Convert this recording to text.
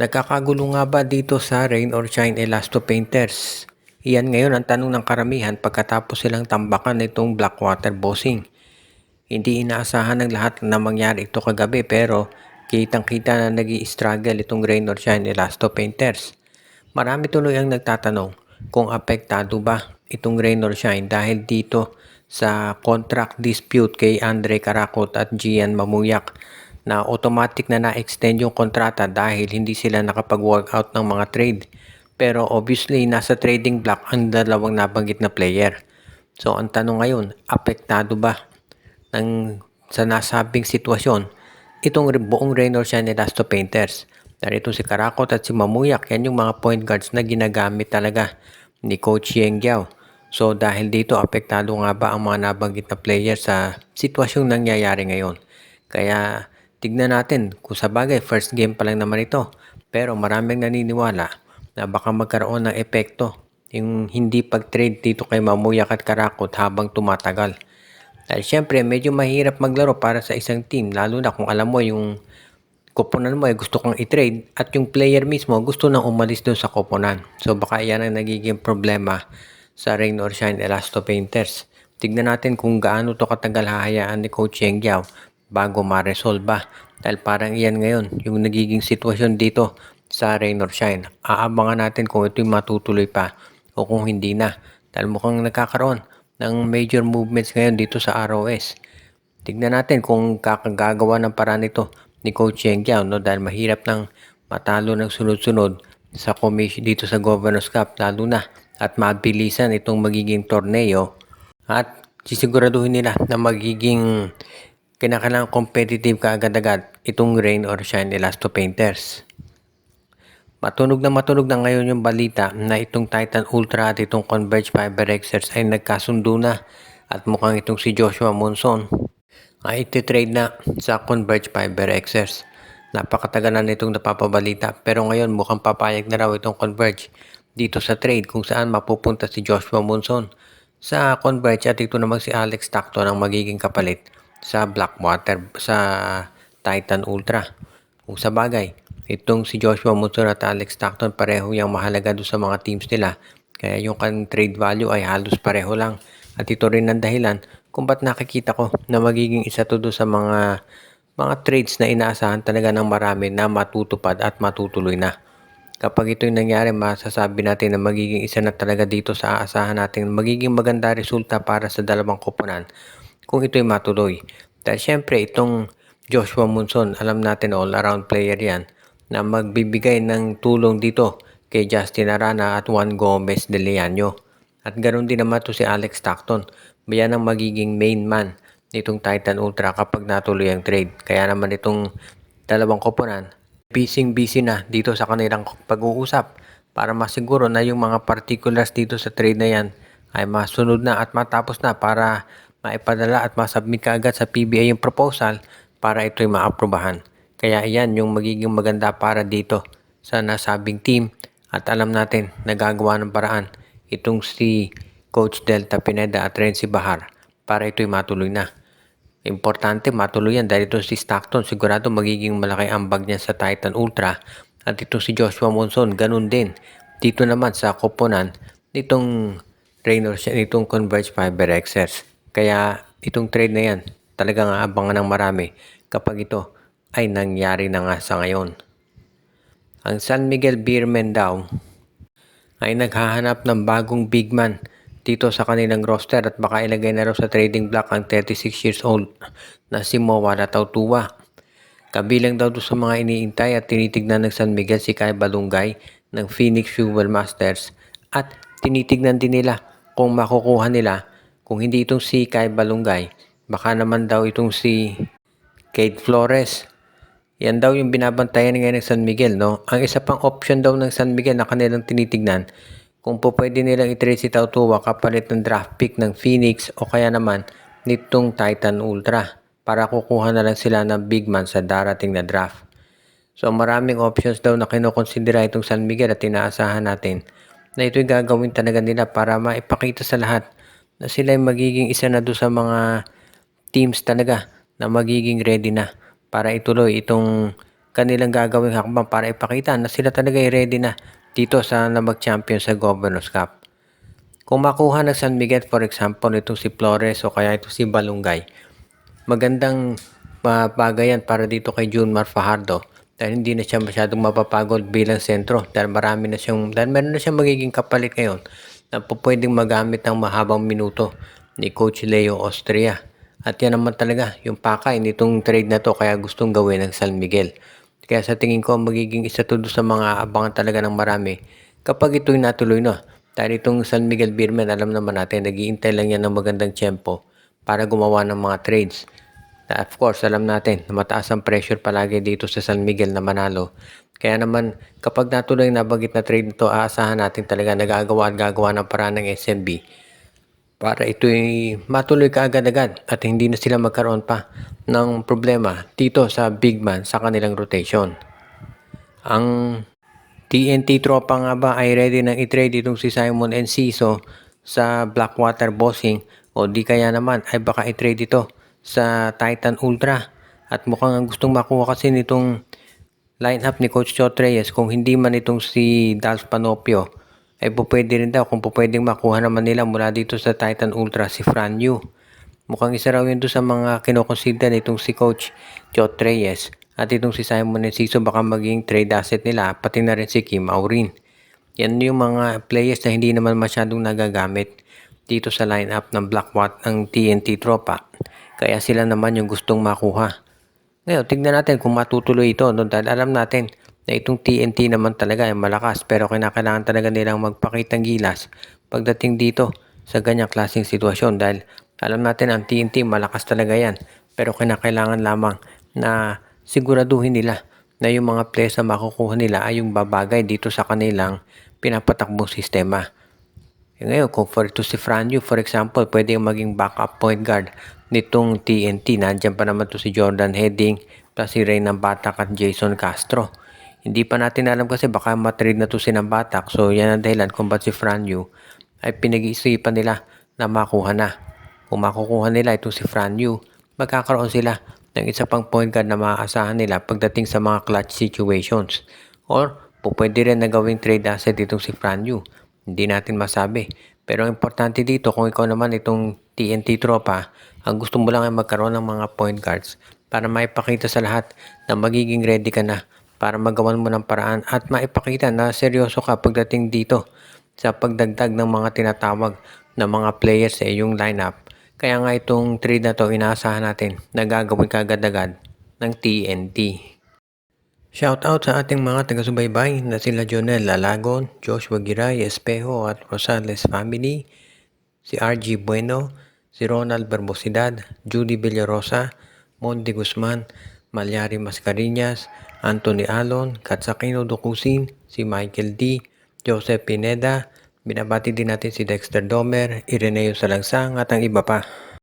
Nagkakagulo nga ba dito sa Rain or Shine Elasto Painters? Iyan ngayon ang tanong ng karamihan pagkatapos silang tambakan nitong Blackwater Bossing. Hindi inaasahan ng lahat na mangyari ito kagabi pero kitang-kita na nag-i-struggle itong Rain or Shine Elasto Painters. Marami tuloy ang nagtatanong kung apektado ba itong Rain or Shine dahil dito sa contract dispute kay Andre Caracut at Gian Mamuyak na automatic na na-extend yung kontrata dahil hindi sila nakapag-workout ng mga trade. Pero obviously, nasa trading block ang dalawang nabanggit na player. So, ang tanong ngayon, apektado ba sa nasabing sitwasyon itong buong Rain or Shine Elasto Painters? Narito si Caracut at si Mamuyak, yan yung mga point guards na ginagamit talaga ni Coach Yeng Giao. So, dahil dito, apektado nga ba ang mga nabanggit na player sa sitwasyong nangyayari ngayon? Kaya, tignan natin kung sa bagay first game pa lang naman ito, pero maraming naniniwala na baka magkaroon ng epekto yung hindi pag-trade dito kay Mamuyak at Caracut habang tumatagal. Dahil syempre medyo mahirap maglaro para sa isang team, lalo na kung alam mo yung koponan mo ay gusto kang i-trade at yung player mismo gusto nang umalis doon sa koponan. So baka yan ang nagiging problema sa Rain or Shine Elasto Painters. Tignan natin kung gaano to katagal hahayaan ni Coach Yeng Giao bago ma-resolve. Dahil parang iyan ngayon yung nagiging sitwasyon dito sa Rain or Shine. Aabangan natin kung ito'y matutuloy pa o kung hindi na. Dahil mukhang nagkakaroon ng major movements ngayon dito sa ROS. Tignan natin kung kakagagawa ng paraan ito ni Coach Yeng Giao, no? Dahil mahirap nang matalo ng sunod-sunod sa commission dito sa Governors Cup, lalo na at mabilisan itong magiging torneo at sisiguraduhin nila na magiging kinakailangan competitive kaagad-agad itong Rain or Shine Elasto Painters. Matunog na ngayon yung balita na itong Titan Ultra at itong Converge Fiber Xers ay nagkasundo na at mukhang itong si Joshua Monson ay iti-trade na sa Converge Fiber Xers. Napakatagal na nitong napapabalita pero ngayon mukhang papayag na raw itong Converge dito sa trade kung saan mapupunta si Joshua Monson sa Converge at ito namang si Alex Stockton ang magiging kapalit sa Blackwater sa Titan Ultra. Kung sa bagay, itong si Joshua Monson at Alex Stockton pareho yung mahalaga doon sa mga teams nila. Kaya yung kanyang trade value ay halos pareho lang. At ito rin ang dahilan kung ba't nakikita ko na magiging isa to doon sa mga trades na inaasahan talaga ng marami na matutupad at matutuloy na. Kapag ito'y nangyari, masasabi natin na magiging isa na talaga dito sa aasahan natin magiging maganda resulta para sa dalawang koponan kung ito'y matuloy. Dahil syempre itong Joshua Monson, alam natin all-around player yan na magbibigay ng tulong dito kay Justin Arana at Juan Gomez de Leaño. At ganoon din naman to si Alex Stockton. Yan ang magiging main man nitong Titan Ultra kapag natuloy ang trade. Kaya naman itong dalawang koponan, busy na dito sa kanilang pag-uusap para masiguro na yung mga particulars dito sa trade na yan ay masunod na at matapos na para maipadala at masubmit kaagad sa PBA yung proposal para ito'y maaprubahan. Kaya iyan yung magiging maganda para dito sa nasabing team at alam natin nagagawa ng paraan itong si Coach Delta Pineda at Renzi Bahar para ito'y matuloy na. Importante matuloy yan dahil ito si Stockton sigurado magiging malaki ambag niya sa Titan Ultra at ito si Joshua Monson ganun din. Dito naman sa koponan nitong Raynor nitong Converge Fiber Xers. Kaya itong trade na yan talagang aabangan ng marami kapag ito ay nangyari na nga sa ngayon. Ang San Miguel Beermen daw ay naghahanap ng bagong big man dito sa kanilang roster at baka ilagay na raw sa trading block ang 36 years old na si Mowala Tautua. Kabilang daw doon sa mga iniintay at tinitignan ng San Miguel si Kai Balungay ng Phoenix Fuel Masters at tinitignan din nila kung makukuha nila kung hindi itong si Kai Balungay, baka naman daw itong si Cade Flores. Yan daw yung binabantayan ngayon ng San Miguel, no? Ang isa pang option daw ng San Miguel na kanilang tinitignan, kung po pwede nilang i-trade si Tautua kapalit ng draft pick ng Phoenix o kaya naman nitong Titan Ultra para kukuha na lang sila ng big man sa darating na draft. So maraming options daw na kinokonsidera itong San Miguel at inaasahan natin na ito'y gagawin talaga nila para maipakita sa lahat na sila ay magiging isa na doon sa mga teams talaga na magiging ready na para ituloy itong kanilang gagawing hakbang para ipakita na sila talaga ay ready na dito na mag-champion sa Governors Cup. Kung makuha ng San Miguel for example itong si Flores o kaya ito si Balungay, magandang bagay yan para dito kay Junmar Fajardo dahil hindi na siya masyadong mapapagod bilang sentro dahil meron na siyang magiging kapalit ngayon na pwedeng magamit ng mahabang minuto ni Coach Leo Austria. At yan naman talaga yung pakay nitong trade na to kaya gustong gawin ng San Miguel. Kaya sa tingin ko magiging isa to sa mga abangan talaga ng marami kapag ito'y natuloy na. Dahil itong San Miguel Beermen, alam naman natin, nag-iintay lang yan ng magandang tiyempo para gumawa ng mga trades. Of course, alam natin na mataas ang pressure palagi dito sa San Miguel na manalo. Kaya naman, kapag natuloy na bagit na trade nito, aasahan natin talaga nagagawa at gagawa ng paraan ng SMB para ito'y matuloy kaagad-agad at hindi na sila magkaroon pa ng problema dito sa big man sa kanilang rotation. Ang TNT tropa nga ba ay ready nang i-trade itong si Simon Enciso sa Blackwater Bossing o di kaya naman ay baka i-trade ito sa Titan Ultra at mukhang ang gustong makuha kasi nitong lineup ni Coach Chot Reyes kung hindi man itong si Dalf Panopio ay pwede rin daw kung pwedeng makuha naman nila mula dito sa Titan Ultra si Fran Yu. Mukhang isa raw yun doon sa mga kinoconsider nitong si Coach Chot Reyes at itong si Simon Enciso baka maging trade asset nila pati na rin si Kim Aurin. Yan yung mga players na hindi naman masyadong nagagamit dito sa lineup ng Blackwater ng TNT tropa. Kaya sila naman yung gustong makuha. Ngayon, tignan natin kung matutuloy ito no? Dahil alam natin na itong TNT naman talaga ay malakas pero kinakailangan talaga nilang magpakitang gilas pagdating dito sa ganyang klaseng sitwasyon dahil alam natin ang TNT malakas talaga yan pero kinakailangan lamang na siguraduhin nila na yung mga players na makukuha nila ay yung babagay dito sa kanilang pinapatakbong sistema. Ngayon, kung for ito si Franjo, for example, pwede yung maging backup point guard nitong TNT. Nandiyan pa naman to si Jordan Heading, plus si Reynan Batak at Jason Castro. Hindi pa natin alam kasi baka matrade na to si ng Batak. So, yan ang dahilan kung ba't si Franjo ay pinag-iisipan nila na makuha na. Kung makukuha nila itong si Franjo, magkakaroon sila ng isa pang point guard na maaasahan nila pagdating sa mga clutch situations. Or, pwede rin na gawing trade asset itong si Franjo. Hindi natin masabi. Pero ang importante dito, kung ikaw naman itong TNT tropa, ang gusto mo lang ay magkaroon ng mga point guards para maipakita sa lahat na magiging ready ka na para magawan mo ng paraan at maipakita na seryoso ka pagdating dito sa pagdagdag ng mga tinatawag na mga players sa iyong lineup. Kaya nga itong trade na to, inaasahan natin na gagawin kaagad-agad ng TNT. Shoutout sa ating mga taga-subaybay na sila Jonel Lalagon, Joshua Giray, Espejo at Rosales family, si RG Bueno, si Ronald Barbosidad, Judy Villarosa, Monty Guzman, Malyari Mascareñas, Anthony Alon, Katsakino Dukusin, si Michael D, Joseph Pineda, binabati din natin si Dexter Domer, Ireneo Salangsang at ang iba pa.